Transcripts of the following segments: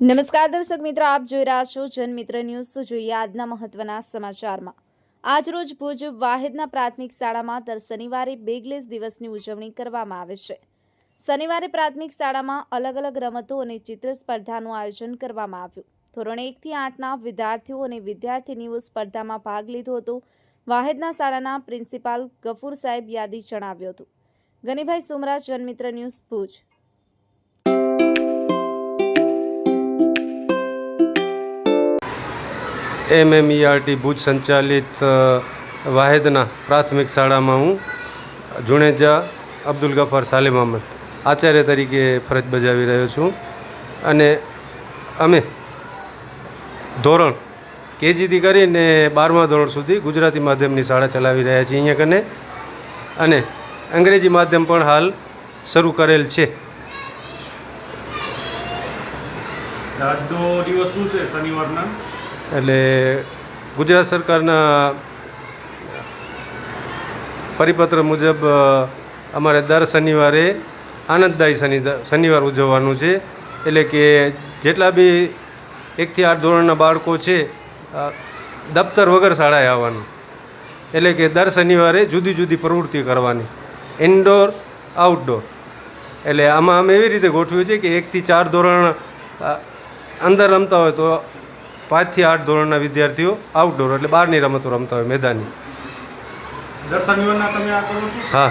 નમસ્કાર દર્શક મિત્રો, આપ જોઈ રહ્યા છો જનમિત્ર ન્યૂઝ। તો જોઈએ આજના મહત્વના સમાચારમાં। આજરોજ ભુજ વાહિદના પ્રાથમિક શાળામાં દર શનિવારે બેગલેસ દિવસની ઉજવણી કરવામાં આવે છે। શનિવારે પ્રાથમિક શાળામાં અલગ અલગ રમતો અને ચિત્ર સ્પર્ધાનું આયોજન કરવામાં આવ્યું। ધોરણ 1 થી 8ના વિદ્યાર્થીઓ અને વિદ્યાર્થીનીઓ સ્પર્ધામાં ભાગ લીધો હતો। વાહિદના શાળાના પ્રિન્સિપાલ ગફુર સાહેબ યાદી જણાવ્યું હતું। ગનીભાઈ સુમરા, જનમિત્ર ન્યૂઝ, ભુજ। MMERT ભુજ સંચાલિત વાહિદના પ્રાથમિક શાળામાં હું જુણેજા અબ્દુલ ગફાર સાલિમ અહમદ આચાર્ય તરીકે ફરજ બજાવી રહ્યો છું અને અમે ધોરણ KGથી કરીને 12મા ધોરણ સુધી ગુજરાતી માધ્યમની શાળા ચલાવી રહ્યા છીએ અહીંયા કને, અને અંગ્રેજી માધ્યમ પણ હાલ શરૂ કરેલ છે। આજનો દિવસ શું છે શનિવારના? એટલે ગુજરાત સરકારના પરિપત્ર મુજબ અમારે દર શનિવારે આનંદદાયી શનિવાર ઉજવવાનું છે। એટલે કે જેટલા બી 1 થી 8 ધોરણના બાળકો છે દફતર વગર શાળાએ આવવાનું, એટલે કે દર શનિવારે જુદી જુદી પ્રવૃત્તિ કરવાની, ઇન્ડોર આઉટડોર। એટલે આમાં અમે એવી રીતે ગોઠવ્યું છે કે 1 થી 4 ધોરણ અંદર રમતા હોય તો 5 થી 8 ધોરણના વિદ્યાર્થીઓ આઉટડોર એટલે બહારની રમતો રમતા હોય, મેદાની। દર શનિવારના તમે આ કરો છો? હા,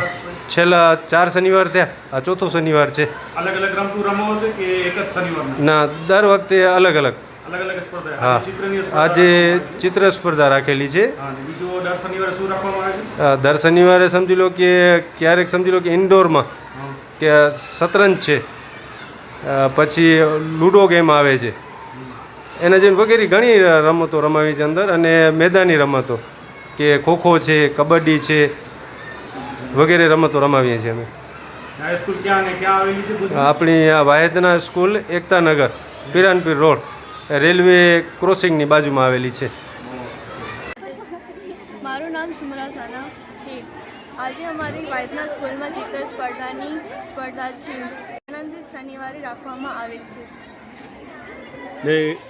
છેલ્લા 4 શનિવાર થયા, આ ચોથો શનિવાર છે। અલગ અલગ રમતું રમો છો કે એક જ શનિવારના? ના, દર વખતે અલગ અલગ સ્પર્ધા? હા, ચિત્રની સ્પર્ધા આજે ચિત્ર સ્પર્ધા રાખેલી છે। હા, અને બીજું દર શનિવારે શું રાખવામાં આવે છે? દર શનિવારે સમજી લો કે ક્યારેક સમજી લો કે ઇન્ડોરમાં કે શતરંજ છે, પછી લૂડો ગેમ આવે છે, એના જેમ વગેરે ઘણી રમતો રમાવી છે અંદર, અને મેદાની રમતો કે ખોખો છે, કબડ્ડી છે, વગેરે રમતો રમાવીએ છીએ અમે। આ સ્કૂલ ક્યાં અને ક્યાં આવેલી છે? આપણી આ વાહિદના સ્કૂલ એકતાનગર પિરાનપીર રોડ રેલવે ક્રોસિંગની બાજુમાં આવેલી છે। મારું નામ સુમરા સાના છે। આજે અમારી વાહિદના સ્કૂલમાં ચિત્ર સ્પર્ધાની સ્પર્ધા છે, આનંદિત શનિવારે રાખવામાં આવેલ છે।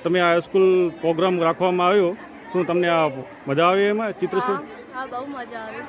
તમે આ સ્કૂલ પ્રોગ્રામ રાખવામાં આવ્યો, શું તમને આ મજા આવી એમાં ચિત્ર સ્પર્ધા? હા, બહુ મજા આવે।